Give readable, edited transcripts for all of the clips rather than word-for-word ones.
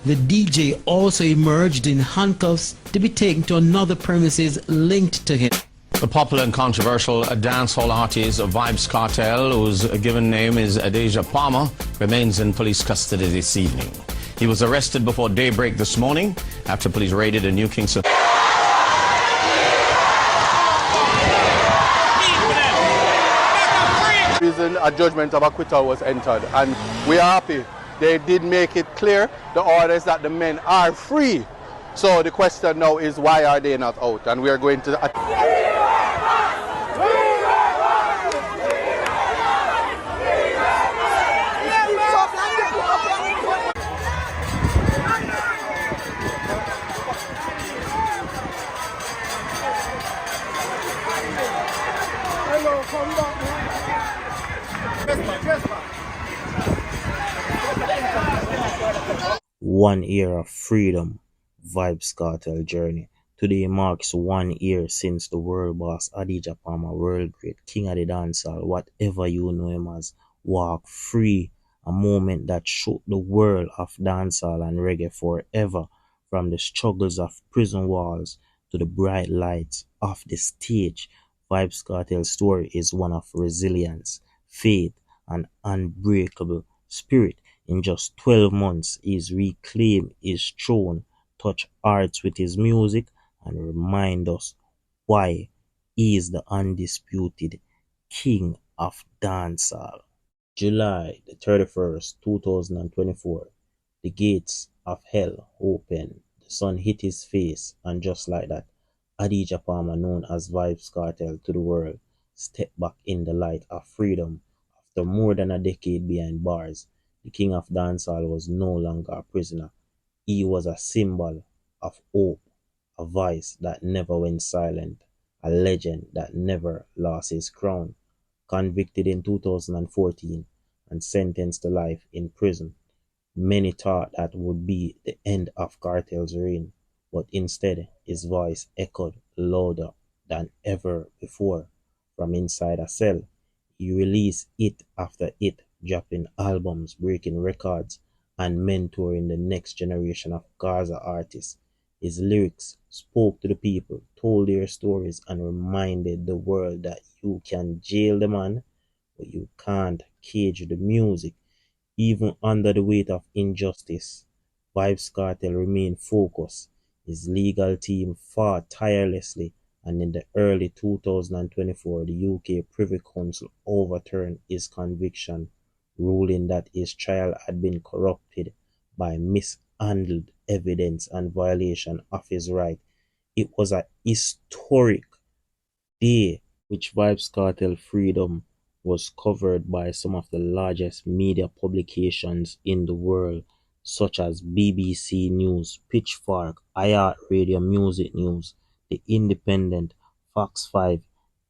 The DJ also emerged in handcuffs to be taken to another premises linked to him. The popular and controversial dancehall artist Vybz Kartel, whose given name is Adidja Palmer, remains in police custody this evening. He was arrested before daybreak this morning after police raided a New Kingston. Reason a judgment of acquittal was entered, and we are happy. They did make it clear, the orders, that the men are free. So the question now is, why are they not out? And we are going to... Hello, come back. 1 year of freedom, Vybz Kartel journey. Today marks 1 year since the world boss Adidja Palmer, world great, king of the dancehall, whatever you know him as, walk free. A moment that shook the world of dancehall and reggae forever, from the struggles of prison walls to the bright lights of the stage. Vybz Kartel's story is one of resilience, faith, and unbreakable spirit. In just 12 months, he's reclaimed his throne, touched hearts with his music, and remind us why he is the undisputed king of dancehall. July the 31st, 2024, the gates of hell opened. The sun hit his face, and just like that, Adidja Palmer, known as Vybz Kartel to the world, stepped back in the light of freedom. After more than a decade behind bars, the king of dancehall was no longer a prisoner. He was a symbol of hope, a voice that never went silent, a legend that never lost his crown. Convicted in 2014 and sentenced to life in prison, many thought that would be the end of Kartel's reign, but instead his voice echoed louder than ever before. From inside a cell, he released hit after hit, dropping albums, breaking records, and mentoring the next generation of Gaza artists. His lyrics spoke to the people, told their stories, and reminded the world that you can jail the man, but you can't cage the music. Even under the weight of injustice, Vybz Kartel remained focused. His legal team fought tirelessly, and in the early 2024, the UK Privy Council overturned his conviction, ruling that his trial had been corrupted by mishandled evidence and violation of his right. It was a historic day which Vybz Kartel freedom was covered by some of the largest media publications in the world, such as BBC News, Pitchfork, iHeartRadio Music News, The Independent, Fox 5,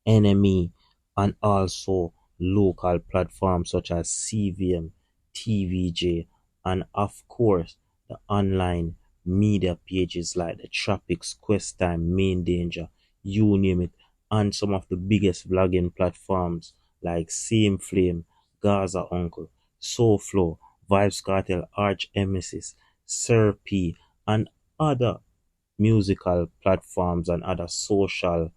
NME, and also local platforms such as CVM, TVJ, and of course the online media pages like the Tropics, Quest Time, Main Danger, you name it, and some of the biggest vlogging platforms like Same Flame, Gaza Uncle, Soulflow, Vybz Kartel, Arch Emesis, Sir P, and other musical platforms and other social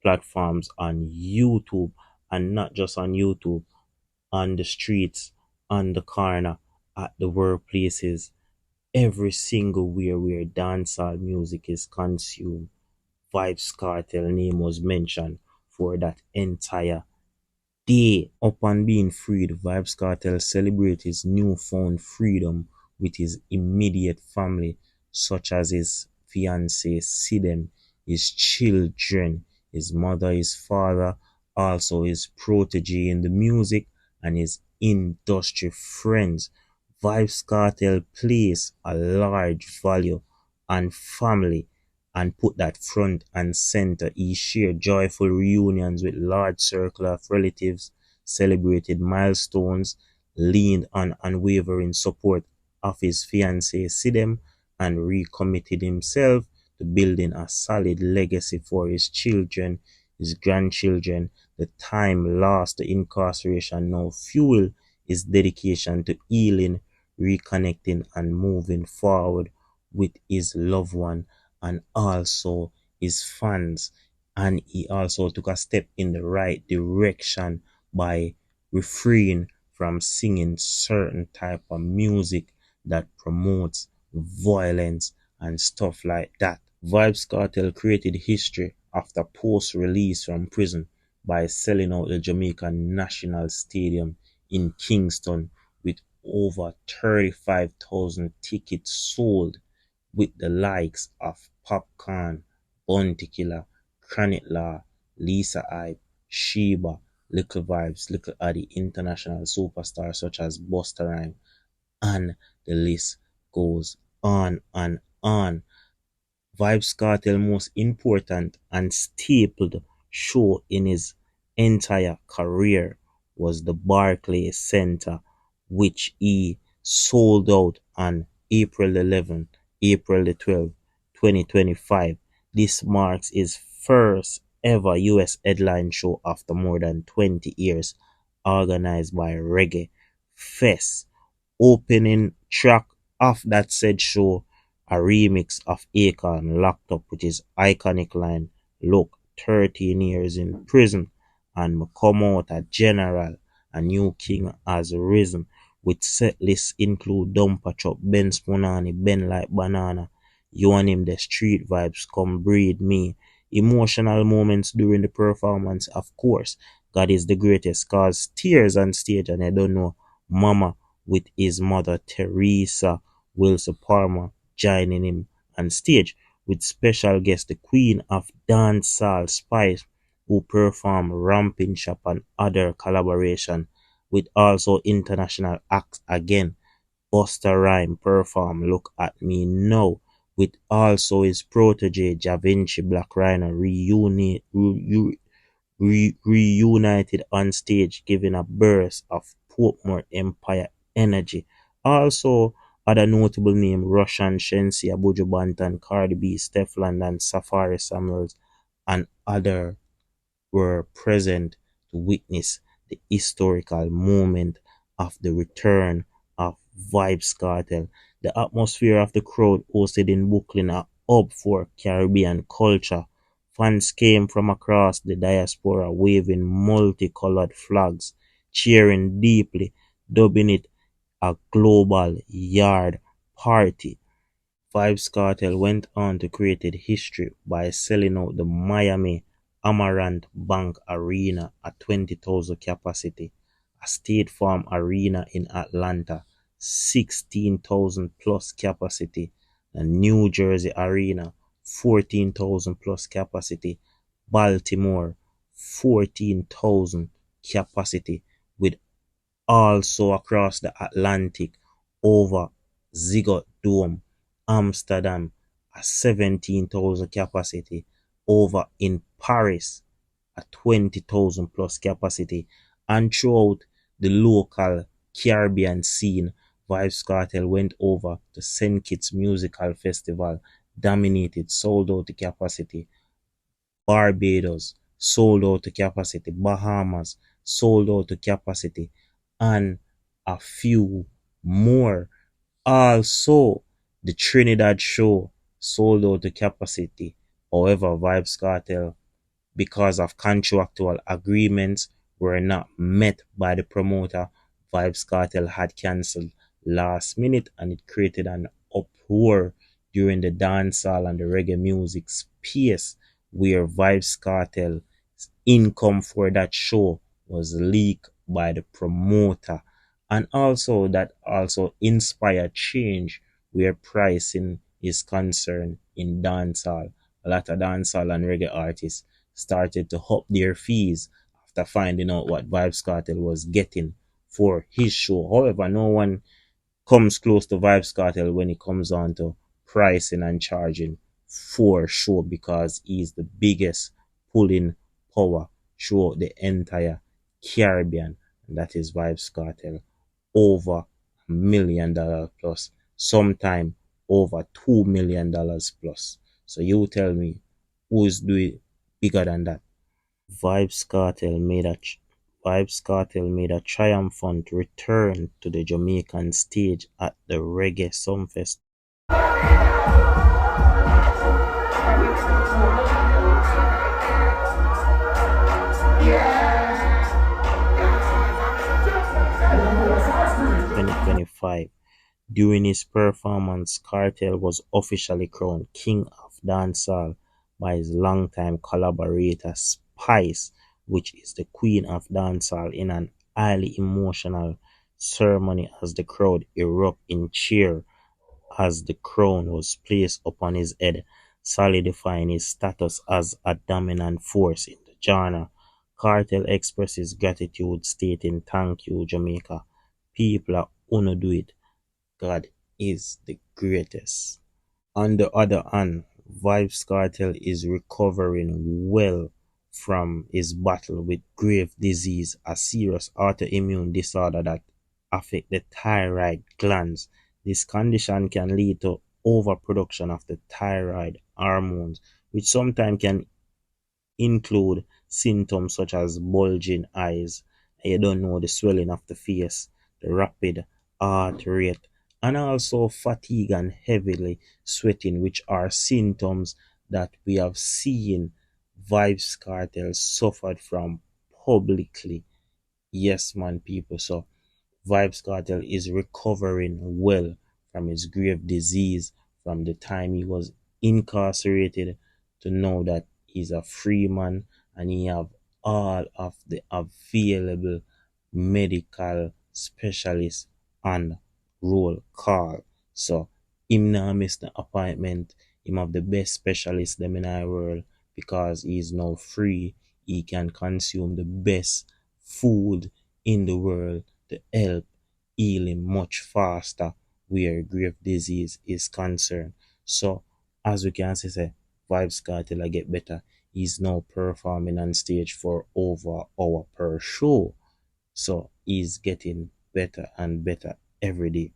platforms on YouTube, and not just on YouTube, on the streets, on the corner, at the workplaces, every single where dancehall music is consumed. Vybz Kartel name was mentioned for that entire day. Upon being freed, Vybz Kartel celebrated his newfound freedom with his immediate family, such as his fiancée Sidem, his children, his mother, his father, also his protege in the music, and his industry friends. Vybz Kartel place a large value on family and put that front and center. He shared joyful reunions with large circle of relatives, celebrated milestones, leaned on unwavering support of his fiancée Sidem, and recommitted himself to building a solid legacy for his children, his grandchildren. The time lost to incarceration now fuel his dedication to healing, reconnecting and moving forward with his loved one and also his fans. And he also took a step in the right direction by refraining from singing certain type of music that promotes violence and stuff like that. Vybz Kartel created history after post-release from prison by selling out the Jamaican National Stadium in Kingston with over 35,000 tickets sold, with the likes of Popcorn, Bounty Killer, Chronic Law, Lisa Hype, Sheba, Little Vibes, Little Addy, international superstars such as Busta Rhymes, and the list goes on and on. Vybz Kartel's most important and stapled show in his entire career was the Barclays Center, which he sold out on April 11, April the 12th, 2025. This marks his first ever US headline show after more than 20 years, organized by Reggae Fest. Opening track of that said show, a remix of Akon Locked Up with his iconic line, "Look, 13 years in prison and me come out a general, a new king has risen," with set lists include Dumper Chop, Ben Spunani, Ben Like Banana, You and Him, The Street Vibes, Come Breed Me. Emotional moments during the performance, of course. God is the greatest, cause tears on stage, and I don't know, Mama with his mother Teresa Wilson Palmer joining him on stage, with special guest the Queen of Dancehall Spice, who performed Ramping Shop and other collaboration, with also international acts again. Busta Rhymes perform Look at Me Now, with also his protege Javinci Black Rhino reunited on stage, giving a burst of Portmore Empire energy. Also, other notable names Russian Shensi, Abuja Bantan, Cardi B, Steph London, Safari Samuels, and other were present to witness the historical moment of the return of Vybz Kartel. The atmosphere of the crowd hosted in Brooklyn, a hub for Caribbean culture. Fans came from across the diaspora waving multicolored flags, cheering deeply, dubbing it a global yard party. Vybz Kartel went on to create history by selling out the Miami Amarant Bank Arena at 20,000 capacity, a State Farm Arena in Atlanta, 16,000 plus capacity, a New Jersey Arena, 14,000 plus capacity, Baltimore, 14,000 capacity, with also across the Atlantic over Ziggo Dome, Amsterdam, a 17,000 capacity, over in Paris, a 20,000 plus capacity, and throughout the local Caribbean scene, Vybz Kartel went over to St. Kitts Musical Festival, dominated, sold out to capacity. Barbados, sold out to capacity. Bahamas, sold out to capacity. And a few more. Also, the Trinidad show sold out to capacity. However, Vybz Kartel, because of contractual agreements were not met by the promoter, Vybz Kartel had cancelled last minute, and it created an uproar during the dancehall and the reggae music space, where Vybz Kartel's income for that show was leaked by the promoter, and also that also inspired change where pricing is concerned in dancehall. A lot of dancehall and reggae artists started to up their fees after finding out what Vybz Kartel was getting for his show. However, no one comes close to Vybz Kartel when it comes on to pricing and charging for show, because he's the biggest pulling power throughout the entire Caribbean, and that is Vybz Kartel. Over $1 million plus, sometime over $2 million plus. So you tell me, who's doing bigger than that? Vybz Kartel made a Vybz Kartel made a triumphant return to the Jamaican stage at the Reggae Sumfest 2025. During his performance, Kartel was officially crowned King of Dancehall by his longtime collaborator Spice, which is the Queen of Dancehall, in an highly emotional ceremony as the crowd erupted in cheer as the crown was placed upon his head, solidifying his status as a dominant force in the genre. Cartel expresses gratitude, stating, "Thank you, Jamaica. People are gonna do it. God is the greatest." On the other hand, Vybz Kartel is recovering well from his battle with grave disease, a serious autoimmune disorder that affects the thyroid glands. This condition can lead to overproduction of the thyroid hormones, which sometimes can include symptoms such as bulging eyes, you don't know, the swelling of the face, the rapid heart rate, and also fatigue and heavily sweating, which are symptoms that we have seen Vybz Kartel suffered from publicly. Yes, man, people. So Vybz Kartel is recovering well from his grave disease from the time he was incarcerated to know that he's a free man and he have all of the available medical specialists on roll call. So him now miss the appointment. Him have the best specialist them in our world because he is now free. He can consume the best food in the world to help heal him much faster where grave disease is concerned. So as we can say, Vybz Kartel I get better. He's now performing on stage for over an hour per show. So he's getting better and better every day.